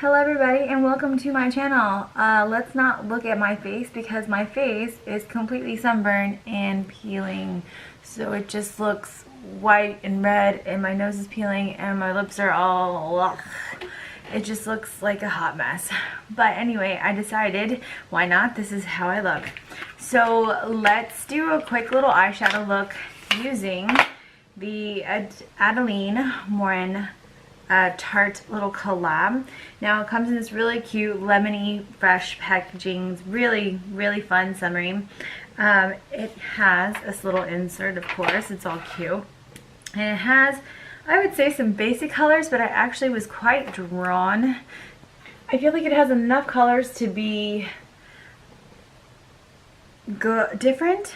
Hello everybody and welcome to my channel. Let's not look at my face because my face is completely sunburned and peeling. So it just looks white and red and my nose is peeling and my lips are all ugh. It just looks like a hot mess. But anyway, I decided, why not? This is how I look. So let's do a quick little eyeshadow look using the Adelaine Morin Tarte little collab. Now it comes in this really cute lemony fresh packaging. It's really fun summery. It has this little insert, of course. It's all cute, and it has, I would say, some basic colors, but I actually was quite drawn. I feel like it has enough colors to be good, different.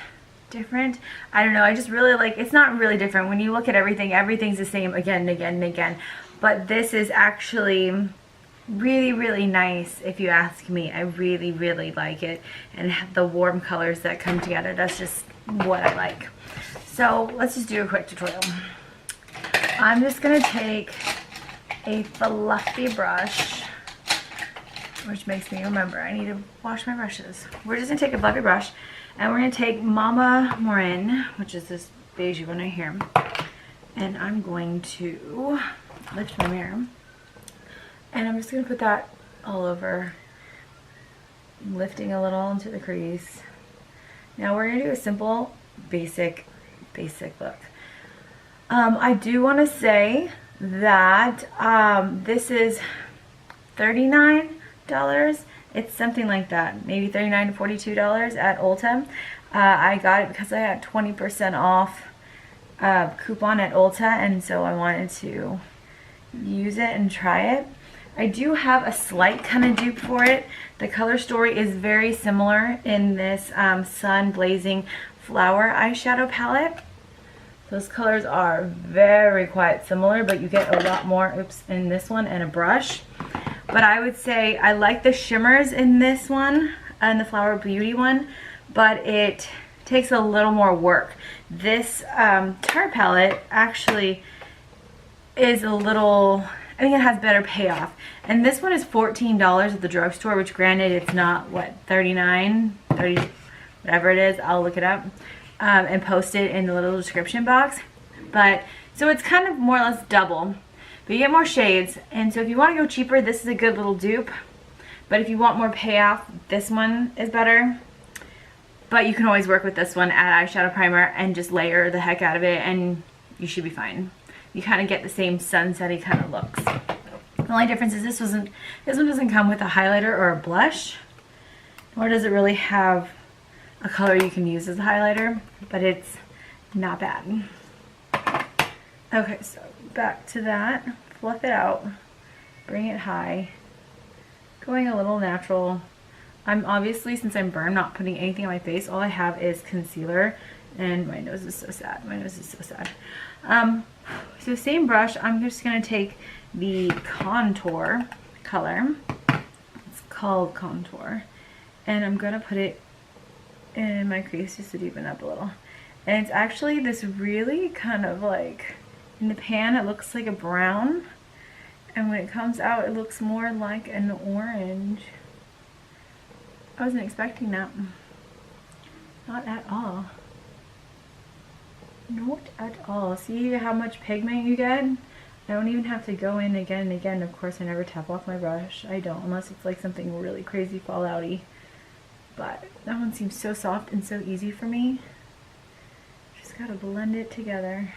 I don't know, I just really like, it's not really different. When you look at everything, everything's the same again and again and again. But this is actually really nice, if you ask me. I really like it. And the warm colors that come together, that's just what I like. So let's just do a quick tutorial. I'm just going to take a fluffy brush, which makes me remember I need to wash my brushes. We're just going to take a fluffy brush, and we're going to take Morin, which is this beige one right here, and I'm going to lift my mirror, and I'm just going to put that all over, lifting a little into the crease. Now we're going to do a simple, basic look. I do want to say that this is $39. It's something like that, maybe $39 to $42 at Ulta. I got it because I had 20% off coupon at Ulta, and so I wanted to use it and try it. I do have a slight kind of dupe for it. The color story is very similar in this Sun Blazing Flower eyeshadow palette. Those colors are very quite similar, but you get a lot more in this one and a brush. But I would say I like the shimmers in this one and the Flower Beauty one, but it takes a little more work. This Tarte palette actually is a little, I think it has better payoff. And this one is $14 at the drugstore, which granted it's not, what, 39, 30, whatever it is. I'll look it up and post it in the little description box. But so it's kind of more or less double, but you get more shades. And so if you want to go cheaper, this is a good little dupe. But if you want more payoff, this one is better. But you can always work with this one, add eyeshadow primer and just layer the heck out of it, and you should be fine. You kind of get the same sunsetty kind of looks. The only difference is this one doesn't come with a highlighter or a blush, nor does it really have a color you can use as a highlighter, but it's not bad. Okay, so back to that. Fluff it out, bring it high, going a little natural. I'm obviously, since I'm burned, not putting anything on my face. All I have is concealer, and my nose is so sad. My nose is so sad. So same brush, I'm just going to take the contour color. It's called Contour. And I'm going to put it in my crease just to deepen up a little. And it's actually this really kind of like, in the pan it looks like a brown, and when it comes out it looks more like an orange. I wasn't expecting that. Not at all. Not at all. See how much pigment you get? I don't even have to go in again and again. Of course, I never tap off my brush. I don't, unless it's like something really crazy fallouty. But that one seems so soft and so easy for me. Just gotta blend it together.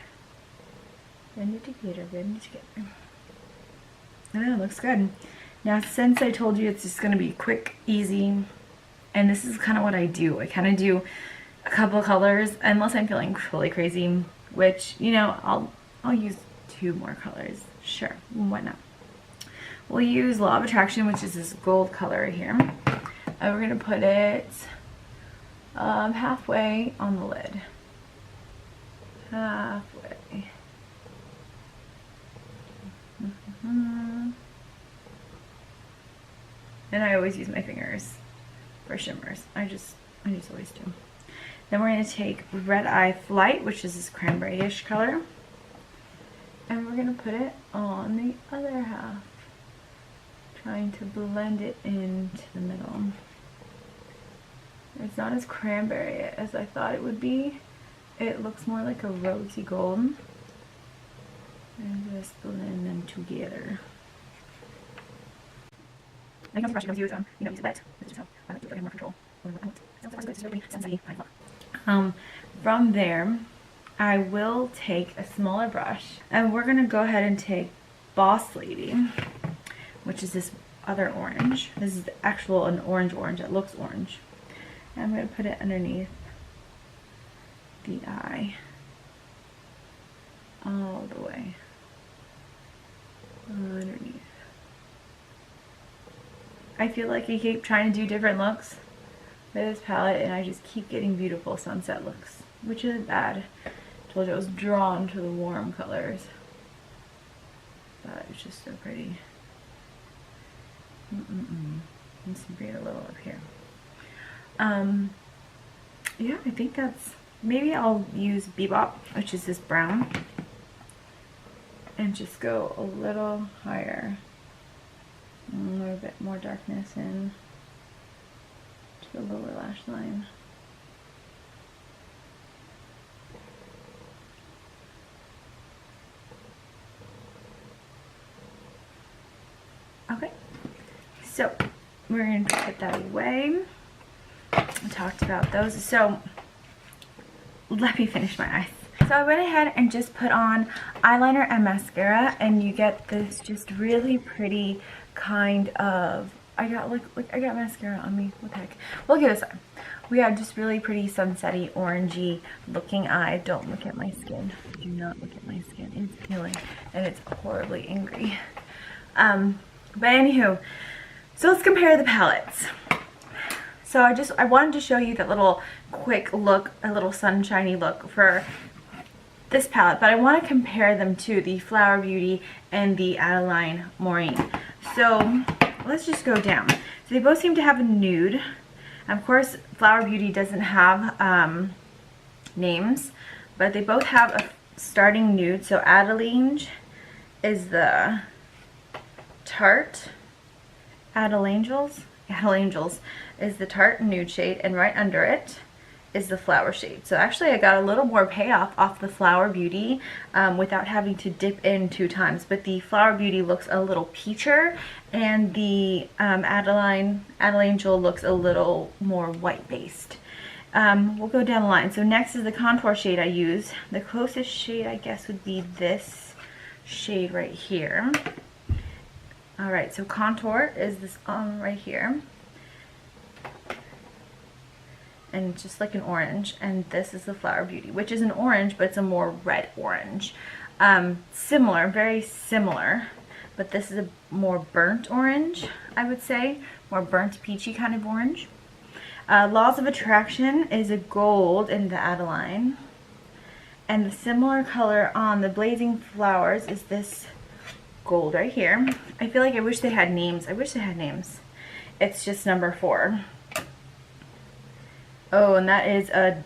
Blend it together, blend it together. And then it looks good. Now, since I told you it's just gonna be quick, easy, and this is kind of what I do. I kind of do a couple of colors, unless I'm feeling really crazy, which, you know, I'll use 2 more colors. Sure, why not? We'll use Law of Attraction, which is this gold color right here. And we're going to put it halfway on the lid. Halfway. And I always use my fingers for shimmers. I just always do. Then we're going to take Red Eye Flight, which is this cranberry-ish color, and we're going to put it on the other half. Trying to blend it into the middle. It's not as cranberry as I thought it would be. It looks more like a rosy gold. And just blend them together. I can brush it use use it wet. This is how I like to get more control. From there, I will take a smaller brush and we're gonna go ahead and take Boss Lady, which is this other orange. This is actual an orange. It looks orange. And I'm gonna put it underneath the eye, all the way underneath. I feel like I keep trying to do different looks with this palette and I just keep getting beautiful sunset looks, which isn't bad. I told you I was drawn to the warm colors, but it's just so pretty. Let's bring it a little up here. Yeah, I think that's, maybe I'll use Bebop, which is this brown, and just go a little higher, a little bit more darkness in to the lower lash line. Okay, so we're going to put that away. I talked about those, so let me finish my eyes. So I went ahead and just put on eyeliner and mascara, and you get this just really pretty kind of, I got mascara on me, what the heck. We'll give this on. We have just really pretty sunsetty, orangey looking eye. Don't look at my skin. Do not look at my skin. It's peeling and it's horribly angry. But anywho, so let's compare the palettes. So I wanted to show you that little quick look, a little sunshiny look for this palette, but I want to compare them to the Flower Beauty and the Adelaine Morin. So let's just go down. So they both seem to have a nude. Of course, Flower Beauty doesn't have names, but they both have a starting nude. So Adelaine is the Tarte. Adelaine is the Tarte nude shade, and right under it is the flower shade. So actually I got a little more payoff off the Flower Beauty without having to dip in 2 times, but the Flower Beauty looks a little peacher and the Adelaine looks a little more white based. We'll go down the line. So next is the contour shade I use. The closest shade I guess would be this shade right here. Alright, so contour is this right here. And just like an orange, and this is the Flower Beauty, which is an orange, but it's a more red orange. Similar, very similar, but this is a more burnt orange, I would say, more burnt peachy kind of orange. Laws of Attraction is a gold in the Adelaine, and the similar color on the Blazing Flowers is this gold right here. I feel like I wish they had names. It's just number 4. Oh, and that is a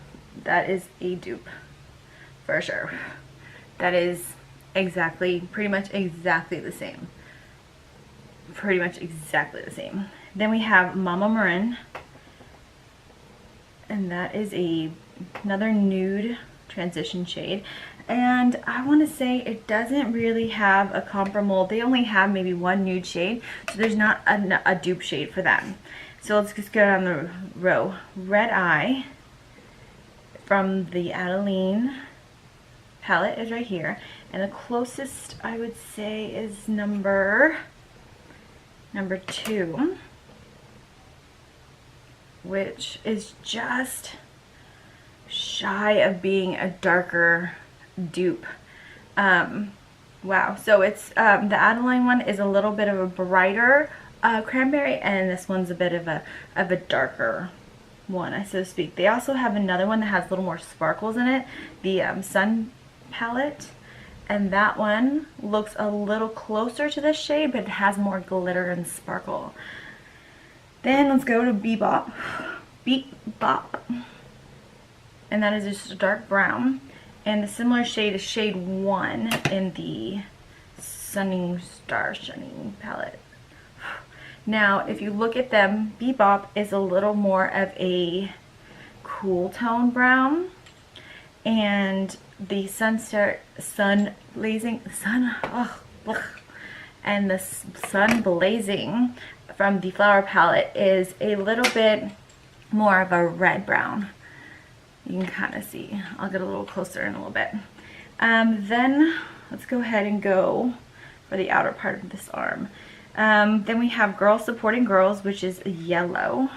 dupe for sure. That is pretty much exactly the same. Then we have Mama Morin, and that is another nude transition shade. And I want to say it doesn't really have a comparable. They only have maybe 1 nude shade, so there's not a dupe shade for them. So let's just go down the row. Red Eye from the Adelaine palette is right here, and the closest I would say is number 2, which is just shy of being a darker dupe. Wow, so it's the Adelaine one is a little bit of a brighter cranberry, and this one's a bit of a darker one, so to speak. They also have another one that has a little more sparkles in it, the Sun palette, and that one looks a little closer to this shade, but it has more glitter and sparkle. Then let's go to Bebop, and that is just a dark brown. And the similar shade is shade 1 in the Shining palette. Now, if you look at them, Bebop is a little more of a cool tone brown, and the Sun Blazing from the Flower palette is a little bit more of a red brown. You can kind of see. I'll get a little closer in a little bit. Then let's go ahead and go for the outer part of this arm. Then we have Girls Supporting Girls, which is yellow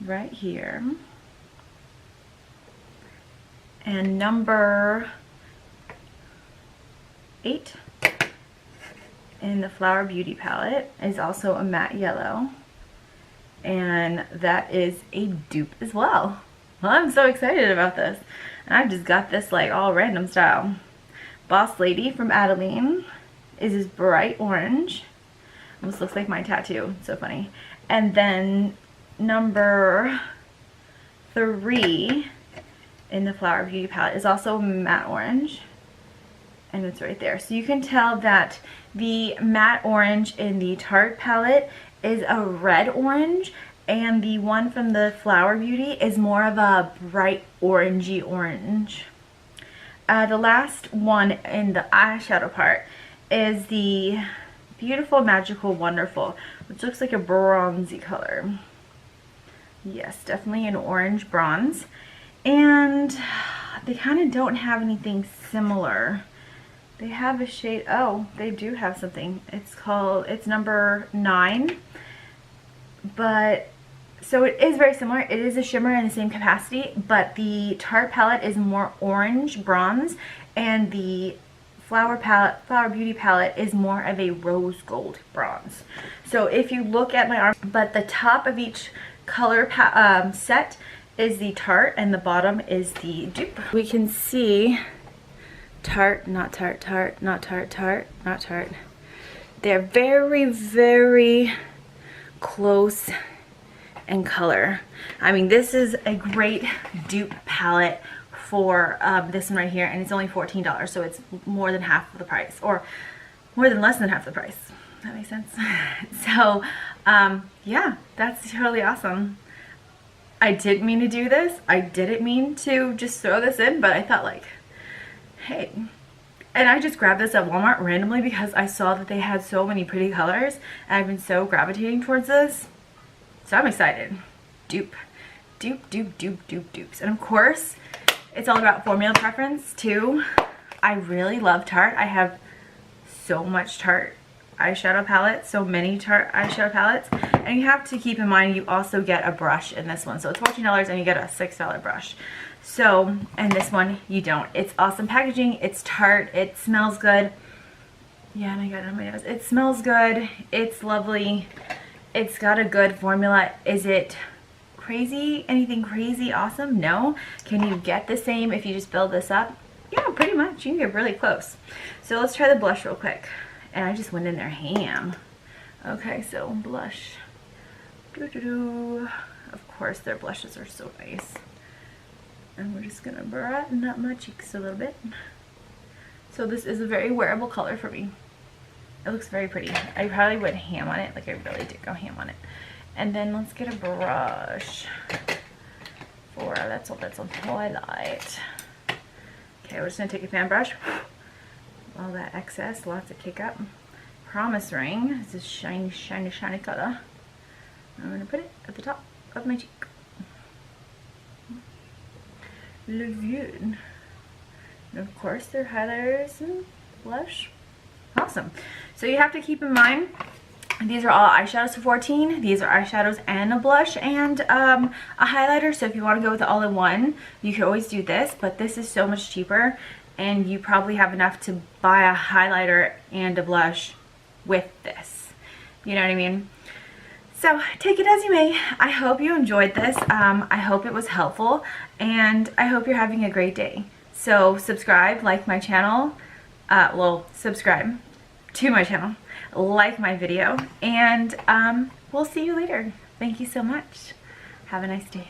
right here. And number 8 in the Flower Beauty palette is also a matte yellow. And that is a dupe as well. Well, I'm so excited about this. And I just got this like all random style. Boss Lady from Adelaine is this bright orange. Almost looks like my tattoo. So funny. And then number 3 in the Flower Beauty palette is also matte orange. And it's right there. So you can tell that the matte orange in the Tarte palette is a red orange, and the one from the Flower Beauty is more of a bright orangey orange. The last one in the eyeshadow part is the Beautiful, Magical, Wonderful, which looks like a bronzy color. Yes, definitely an orange bronze. And they kind of don't have anything similar. They have a shade, oh, they do have something. It's number 9. But, so it is very similar. It is a shimmer in the same capacity, but the Tarte palette is more orange bronze, and the Flower Beauty palette is more of a rose gold bronze. So if you look at my arm, but the top of each color set is the Tarte, and the bottom is the dupe. We can see Tarte, not Tarte, Tarte, not Tarte, Tarte, not Tarte. They're very, very close in color. I mean, this is a great dupe palette for this one right here, and it's only $14, so it's more than half of the price, or more than less than half the price. That makes sense. So yeah, that's totally awesome. I didn't mean to do this. I didn't mean to just throw this in, but I thought like, hey. And I just grabbed this at Walmart randomly because I saw that they had so many pretty colors, and I've been so gravitating towards this. So I'm excited. Dupe. Dupe, dupe, dupe, dupe, dupes. And of course, it's all about formula preference too. I really love Tarte. I have so much Tarte eyeshadow palette, so many Tarte eyeshadow palettes. And you have to keep in mind you also get a brush in this one. So it's $14 and you get a $6 brush. So, and this one you don't. It's awesome packaging. It's Tarte. It smells good. Yeah, and I got it on my nose. It smells good. It's lovely. It's got a good formula. Is it crazy? Anything crazy awesome? No. Can you get the same if you just build this up? Yeah, pretty much. You can get really close. So let's try the blush real quick. And I just went in there ham. Okay, so blush. Of course, their blushes are so nice. And we're just gonna brighten up my cheeks a little bit. So this is a very wearable color for me. It looks very pretty. I probably went ham on it. Like I really did go ham on it. And then let's get a brush for that's on highlight. Okay, we're just gonna take a fan brush. All that excess, lots of kick up. Promise Ring. This is shiny, shiny, shiny color. I'm gonna put it at the top of my cheek. Look good. And of course, their highlighters and blush. Awesome. So you have to keep in mind, these are all eyeshadows for $14. These are eyeshadows and a blush and a highlighter. So if you want to go with the all-in-one, you can always do this. But this is so much cheaper, and you probably have enough to buy a highlighter and a blush with this. You know what I mean? So take it as you may. I hope you enjoyed this. I hope it was helpful, and I hope you're having a great day. So subscribe, like my channel. Well, subscribe to my channel, like my video, and we'll see you later. Thank you so much. Have a nice day.